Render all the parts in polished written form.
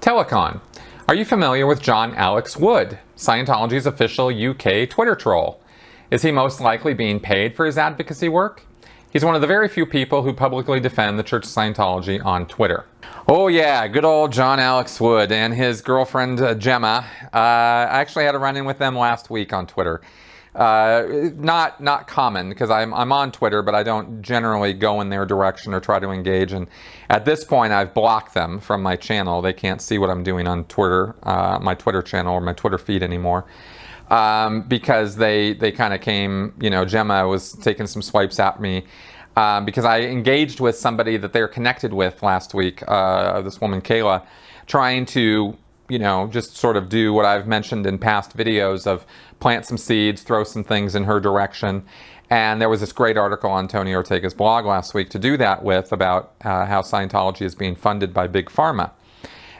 Telecon. Are you familiar with John Alex Wood, Scientology's official UK Twitter troll? Is he most likely being paid for his advocacy work? He's one of the very few people who publicly defend the Church of Scientology on Twitter. Oh yeah, good old John Alex Wood and his girlfriend Gemma. I actually had a run-in with them last week on Twitter. Not common, because I'm on Twitter, but I don't generally go in their direction or try to engage. And at this point, I've blocked them from my channel. They can't see what I'm doing on Twitter, my Twitter channel or my Twitter feed anymore, because they kind of came. You know, Gemma was taking some swipes at me because I engaged with somebody that they're connected with last week. This woman Kayla, trying to, you know, just sort of do what I've mentioned in past videos of plant some seeds, throw some things in her direction. And there was this great article on Tony Ortega's blog last week to do that with about how Scientology is being funded by Big Pharma.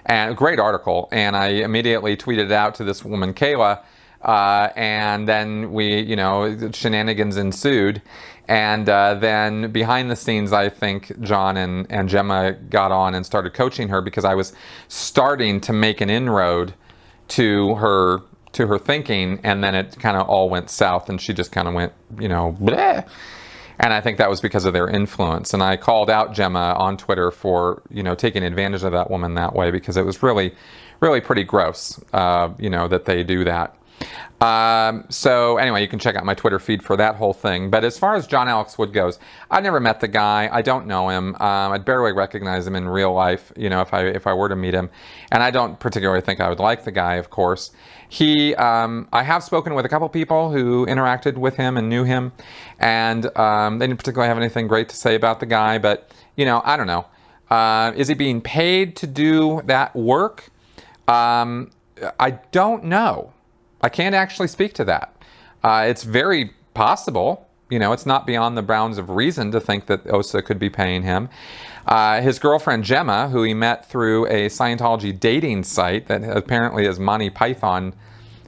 And a great article. And I immediately tweeted it out to this woman, Kayla. And then we, you know, shenanigans ensued. And then behind the scenes, I think John and Gemma got on and started coaching her, because I was starting to make an inroad to her thinking, and then it kind of all went south, and she just kind of went, you know, bleh. And I think that was because of their influence. And I called out Gemma on Twitter for, you know, taking advantage of that woman that way, because it was really, really pretty gross, you know, that they do that. So anyway, you can check out my Twitter feed for that whole thing. But as far as John Alex Wood goes, I've never met the guy. I don't know him. I'd barely recognize him in real life, you know, if I were to meet him. And I don't particularly think I would like the guy, of course. I have spoken with a couple people who interacted with him and knew him, and they didn't particularly have anything great to say about the guy. But, you know, I don't know. Is he being paid to do that work? I don't know. I can't actually speak to that. It's very possible. You know, it's not beyond the bounds of reason to think that OSA could be paying him. His girlfriend Gemma, who he met through a Scientology dating site that apparently is Monty Python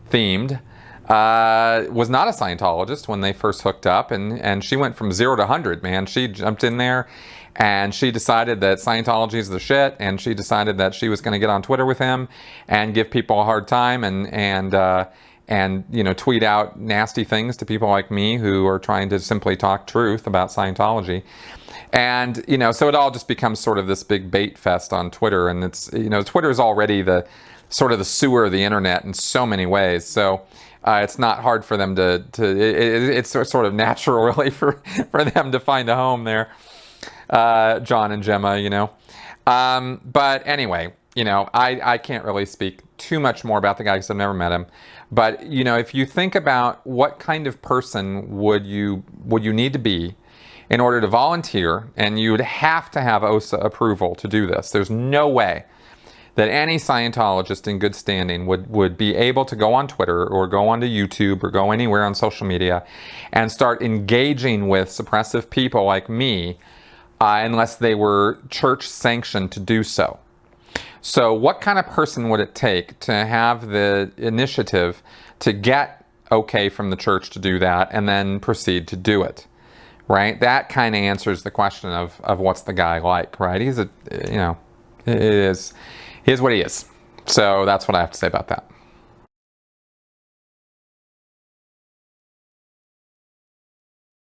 themed, was not a Scientologist when they first hooked up, and she went from 0 to 100, man. She jumped in there, and she decided that Scientology is the shit, and she decided that she was going to get on Twitter with him and give people a hard time and you know, tweet out nasty things to people like me who are trying to simply talk truth about Scientology. And, you know, so it all just becomes sort of this big bait fest on Twitter. And it's, you know, Twitter is already the sort of the sewer of the internet in so many ways. So it's not hard for them it's sort of natural, really, for them to find a home there, John and Gemma, you know. But anyway, you know, I can't really speak too much more about the guy because I've never met him. But, you know, if you think about what kind of person would you need to be in order to volunteer, and you would have to have OSA approval to do this. There's no way that any Scientologist in good standing would be able to go on Twitter or go onto YouTube or go anywhere on social media and start engaging with suppressive people like me unless they were church sanctioned to do so. So what kind of person would it take to have the initiative to get okay from the church to do that and then proceed to do it, right? That kind of answers the question of what's the guy like, right? He's he is what he is. So that's what I have to say about that.